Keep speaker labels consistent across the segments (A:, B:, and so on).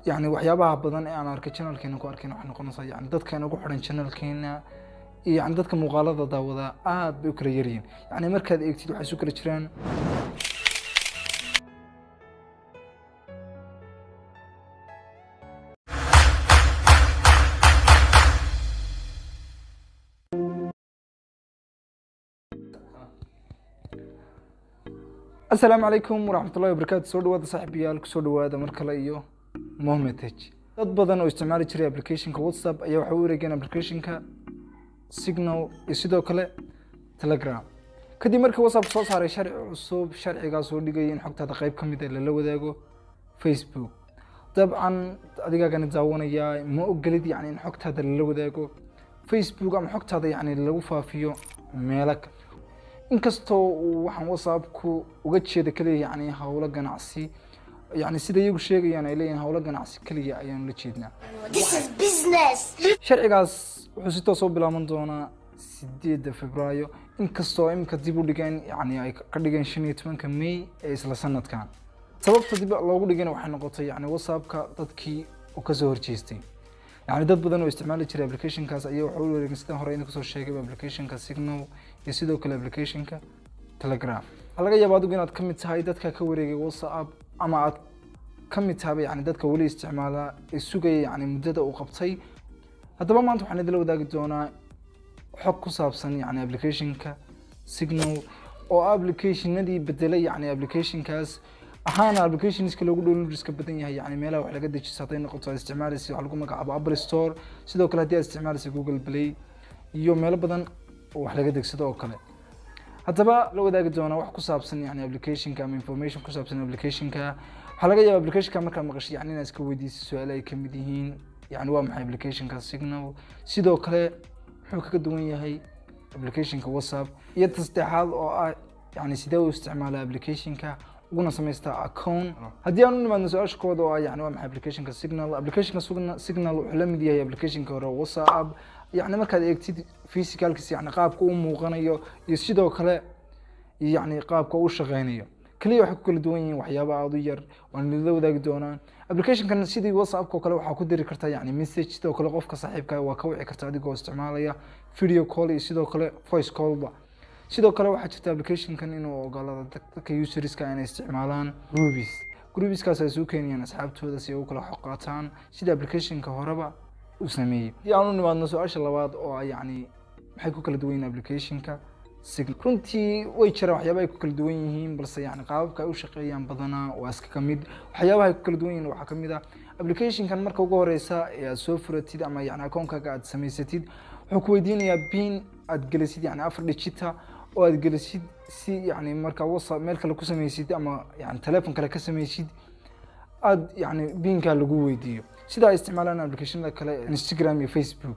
A: يعني waxyaabaha badan ee aan arkay channelkeena ku arkeen waxaan noqonaysaa yani dadka ugu xiran channelkeena iyo yani dadka muuqaalada daawada aad bay u kala yaryihiin yani markaad eegtid waxay isu kala jiraan السلام عليكم ورحمة الله وبركاته. سو dhawaada saaxiibayaal ku soo dhawaada mar kale iyo Mohammed. dad badan oo isticmaali jiray application-ka WhatsApp ayaa waxa uu wareegeen application-ka Signal iyo sidoo kale Telegram. kadib markii WhatsApp soo saaray sharci cusub, sharcigaas oo dhigay in xogtaada qayb ka mid ah la wadaago Facebook. dabcan adigaagan daawanaya ma ogolid yani in xogtaada la wadaago Facebook ama xogtaada yani lagu faafiyo meel kale. inkastoo waxaan WhatsApp-ku uga jeeda kaliya yani hawlo ganacsi يعني sida iyagu sheegayaan ay leeyihiin hawlo ganacsi kaliya ayaan la jeednaa.
B: This is business.
A: sharcigaas wuxuu si toos ah bilaaban doonaa 8 Febraayo inkastoo imka dib u dhigeen yani ay ka dhigeen 15 May ee isla sanadkan. sababta dib loogu dhigeen waxay noqotay yani WhatsApp-ka dadkii oo ka soo horjeestay. يعني dad badan oo isticmaali jiray application-kaas ayaa waxa uu wareegay sidaan hore idinku soo sheegay application-ka Signal iyo sidoo kale application-ka Telegram. laga yaabaa inaad ka mid tahay dadka ka wareegay WhatsApp ama aad ka mid tahay yani dadka wali isticmaala ee sugaya yani muddada uu qabtay. haddaba maanta waxaan idin la wadaagi doonaa xog ku saabsan yani application-ka Signal oo application-nadii bedelay yani application-kaas ahaana application-iska loogu download-iska badan yahay yani meelaha wax laga dejiyo haday noqoto isticmaalisi wax lagu magacaabo Apple Store sidoo kale hadii aad isticmaalisi Google Play iyo meelo badan oo wax laga degsado oo kale. haddaba la wadaagi doonaa wax ku saabsan yani application-ka ama information ku saabsan application-ka. waxaa laga yaabaa application-ka markaa maqashay yani inaad iska weydiiso su'aalo ay ka mid yihiin yani waa maxay application-ka Signal sidoo kale wuxuu kaga duwan yahay application-ka WhatsApp iyo saddexaad oo ah yani sidee u isticmaalaa application-ka uguna samaystaa account. haddii aan u nimaadno su'aasha koowaad oo ah yani waa maxay application-ka Signal. application-ka Signal wuxuu la mid yahay application-ka hore WhatsApp يعني markaad eegtid physicalkiisa yani qaabka uu muuqanayo iyo sidoo kale yani qaabka uu shaqeynayo kaliya waxa ku kala duwan yihiin waxyaabo aad u yar oo la wadaagi doonaa. application-kan sidii WhatsApp-ka kale waxa ku diri kartaa yani message sidoo kale qofka saaxiibka waa ka wici kartaa adigoo isticmaalaya video call iyo sidoo kale voice call-ba. sidoo kale waxaa jirta application-kan inuu ogolaado dadka userska inay isticmaalaan groups-kaas ay soo keenayaan asxaabtooda si ay u kala xogqaataan sida application-ka horeba وسميه. يعني أنا ما نسأل الله واحد أو يعني حيكون كل دوين application-ka Signal. كنتي ويشرح وحيابها يكون كل دوينهم بس يعني قابل كأوش قيام بدنا واسك كميد وحيابها يكون كل دوين وحكميدا application كان مركو جوريسا يا سوفر تيد أما يعني أكون كقعد سمي ستيد حكويدين يا بين أتجلسيد يعني أفرد شتى أو أتجلسيد سي يعني مركو وصل ملك لو كسمي سيد أما يعني تلفون كلا كسمي سيد أد يعني بين كالجويديو. sida isticmaalaan application-da kale Instagram iyo Facebook.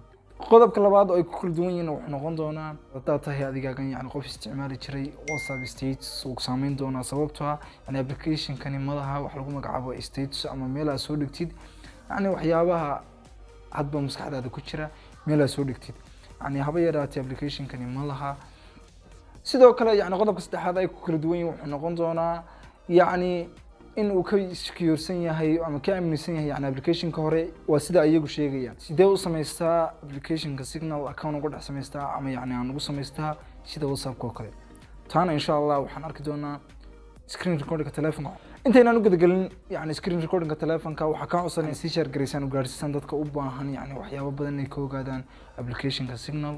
A: qodobka labaad oo ay ku kala duwan yihiin wuxuu noqon doonaa data tahay adigaagan yani qof isticmaali jiray WhatsApp status uu saameyn doona sababtoo ah yani application-kani madaha wax lagu magacaabo status ama meel aad soo dhigtid yani waxyaabaha hadba maskaxdaada ku jira meel aad soo dhigtid yani haba yaraatay application-kani madaha. sidoo kale yani qodobka saddexaad ay ku kala duwan yihiin wuxuu noqon doonaa yani in uu ka secure-san yahay ama ka aaminsan yahay yani application-ka hore waa sida iyagu sheegayaan. sidee u samaystaa application-ka Signal account ugu dhex samaystaa ama yani aan ugu samaystaa sida WhatsApp-ka oo kale. taana insha Allah waxaan arki doonaa screen recording-ka telefoonka. intaynaan u gadagelin yani screen recording-ka telefoonka waxaa ka codsan in si share gareysaan u gaarsiisan dadka u baahan yani waxyaabo badan ay ka ogaadaan application-ka Signal.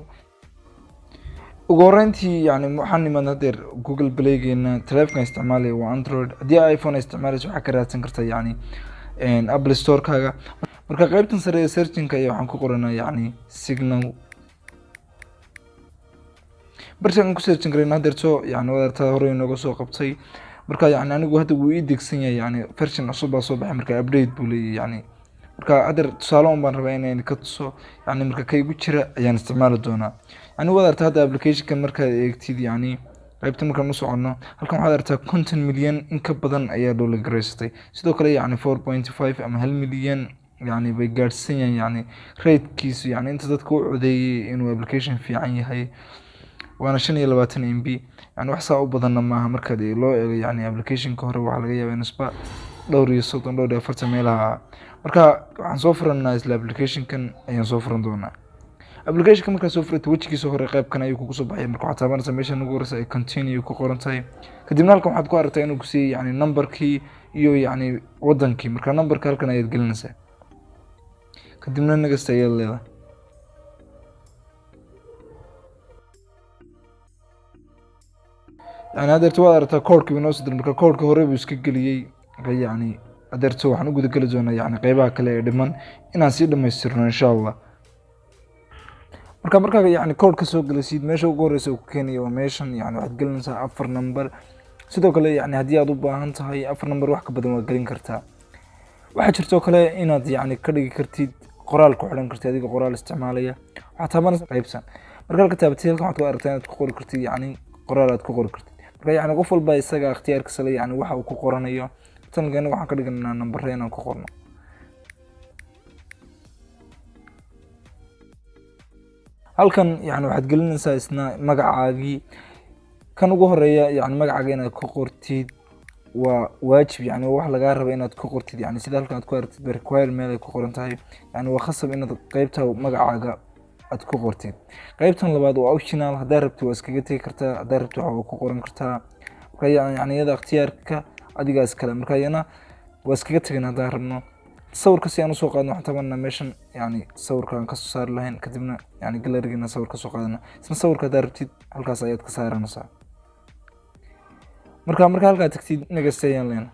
A: ugu horeyntii yani waxaan nimaadna deer Google Play-geena telefoonka isticmaalaya waa Android haddii iPhone isticmaalayso waxaa ka raadsan kartaa yani Apple Store-kaaga marka qaybtan sare ee searching-ka ayaa waxaan ku qoranaa yani Signal bartaan ku search gareynaa deerto yani wadaartada hore inooga soo qabtay marka yani anigu hadda wuu ii degsan yahay yani version cusub baa soo baxay marka update buu leeyahay yani marka hadda tusaale baan rabaa inaan ka tuso yani marka kaygu jira ayaan isticmaali doonaa. يعني وذرت هذا application كان مركز اكتيد يعني qaybta markaan u socono halkan waxaad aragtaa 50 milyan in ka badan ayaa loo gareystay sidoo kale yani 4.5 ama 1 milyan yani bay gaarsiin yani rate-kiisu yani inta dadku u codeeyay inuu application fiican yahay waana 25 MB yani wax saa u badan maaha marka loo eego yani application ka hore waxa laga yaabaa in isba dhowr iyo 30 dhowr iyo 40 meelaha marka waxaan soo furanaa isla application-kan ayaan soo furan doonaa. application-ka markaa soo furato wejigiisa hore qaybkan ayuu kugu soo baxaya. marka waxaad taabanaysaa meesha ugu horeysa ay continue ku qoran tahay. kadibna halkan waxaad ku aragtaa inuu ku siiyay yani numberkii iyo yani wadankii. marka numberka halkan ayaad gelinaysaa, kadibna next ayaad leedahay. يعني هذا waa aragtaa koodhkii inoo soo diray. marka koodhka hore buu iska geliyay. yani adeerto waxaan u guda geli doonaa yani qaybaha kale ee dhiman inaan sii dhamaystirno insha Allah. marka yani koodhka soo galaysid meesha ugu horeysa uu ku keenayo waa meeshan. yani waxaad gelinaysaa 4 number. sidoo kale yani haddii aad u baahan tahay 4 number wax ka badan waad gelin kartaa. waxaa jirto kale inaad yani ka dhigi kartid qoraal ku xiran kartid adiga qoraal isticmaalaya. waxaad taabanaysaa qaybsan. marka halka taabatid halkan waxaad ku aragtaa inaad ku qori kartid yani qoraal aad ku qori kartid. marka yani qof walba isaga ikhtiyaarkiisa leh yani waxa uu ku qoranayo. tan galna waxaan ka dhiganaa number inaan ku qorno. halkan yani waxaad gelinaysaa isna magacaagii kan ugu horeeya. yani magacaaga inaad ku qortid waa waajib, yani wax laga rabo inaad ku qortid. yani sida halkan aad ku aragtid require meel ay ku qoran tahay. yani waa khasab inaad qaybta magacaaga aad ku qortid. qaybtan labaad waa optional. hadaa rabtid waa iskaga tagi kartaa, hadaa rabtid waxa ku qoran kartaa. marka yani iyada ikhtiyaarka adigaas kale. marka yana waa iskaga tagayna hadaa rabno. sawirka si aan u soo qaadno waxaan tabanaa meeshan yani sawirkaan ka soo saari lahayn. kadibna yani gallery-gana sawir ka soo qaadana. isna sawirka hadaa rabtid halkaas ayaad ka saaranaysaa. marka halkaa tagtid next ayaan leena.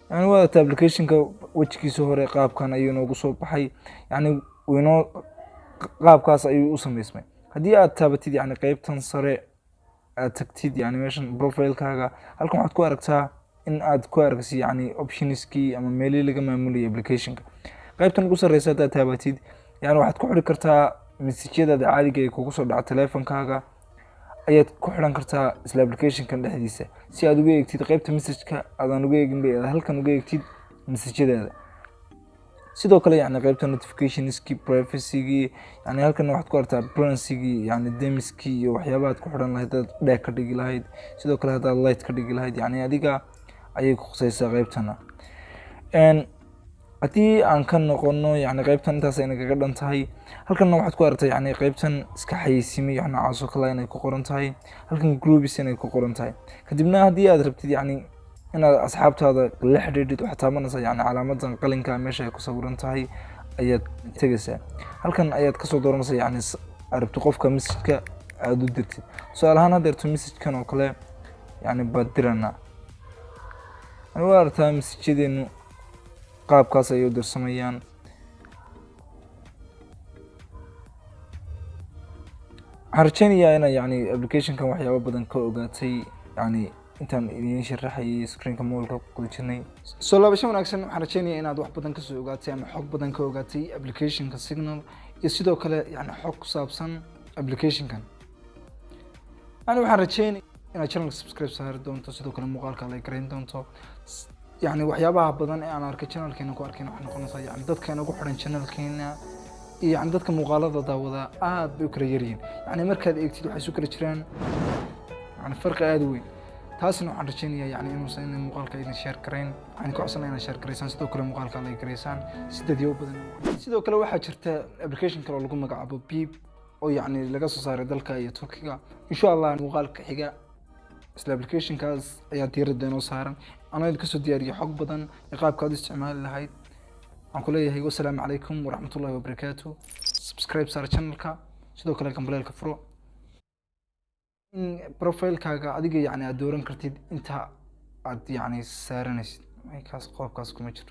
A: yani waa application-ka wejigiisa hore qaabkan ayuu inoogu soo baxay. yani inoo qaabkaas ayuu u sameysmay. haddii aad taabatid yani qaybtan sare aad tagtid yani meeshan profile-kaaga halkan waxaad ku aragtaa in aad ku aragtid yani optionskii ama meelihii laga maamuliyay application-ka. qaybtan ugu sareysa haddaad taabatid yani waxaad ku xidhi kartaa message-yadaada caadiga ee kugu soo dhaca telefonkaaga ayaad ku xidhan kartaa isla application-kan dhexdiisa si aad uga eegtid qaybta message-ka aadaan uga eegin bay halkan uga eegtid message-yadaada. sidoo kale yani qaybta notificationskii, privacy-gii, yani halkan waxaad ku aragtaa privacy-gii, yani demiskii iyo waxyaabaha aad ku xidhan lahayd dad dheeg ka dhigi lahayd. sidoo kale haddaad light ka dhigi lahayd yani adiga ayay ku khusaysaa qaybtana. haddii aan ka noqono yani qaybtan intaas ay nagaga dhan tahay. halkanna waxaad ku aragtaa yani qaybtan iska xayeysiimay wax noocaas oo kale inay ku qoran tahay. halkan groups inay ku qoran tahay. kadibna haddii aad rabtid yani inaad asxaabtaada la xidhiidhid waxaad taabanaysaa yani calaamadan qalinka meesha ay ku sawiran tahay ayaad tegaysaa. halkan ayaad kasoo dooranaysaa yani arabti qofka message-ka aad u dirtid. su'aal ahaan hadeerto message-kan oo kale yani baad diranaa. yani waa aragtaa message-yadeenu qaabkaas ayay u dirsamayaan. waxaan rajeynayaa inaan yani application-kan waxyaabo badan ka ogaatay yani intaan idiin sharaxayay screen-ka moolka ku guda jirnay. soo laabasho wanaagsan. waxaan rajeynayaa inaad wax badan kasoo ogaatay ama xog badan ka ogaatay application-ka Signal iyo sidoo kale yani xog ku saabsan application-kan. yani waxaan rajeynaya inaad channelka subscribe saari doonto, sidoo kale muuqaalka like gareyn doonto. يعني waxyaabaha badan ee aan arkay channelkeena ku arkeen waxa noqonaysa yani dadka ugu xiran channelkeena iyo yani dadka muuqaalada daawada aad bay u kala yaryihiin. yani markaad eegtid waxay isu kala jiraan yani farqi aad u weyn. taasina waxaan rajeynayaa yani inuusan muuqaalka idin share gareyn. waxaan ku codsanaa inaad share gareysaan, sidoo kale muuqaalka like gareysaan si dadyo badan. sidoo kale waxaa jirta application kale oo lagu magacaabo Beep oo yani laga soo saaray dalka iyo Turkiga. insha Allah muuqaalka xiga isla application-kaas ayaa diiradda inoo saaran. أنا الكسر دياري حق بدن إقاب كاد استعمال لهاي. أقول ليه والسلام عليكم ورحمة الله وبركاته. سبسكرايب صار channel كا شدوا كلا كمبلال كفرو. بروفايل كا أديك يعني أدورن كرتيد أنت يعني سارنش. ما يكاس قاب كاس كمجر.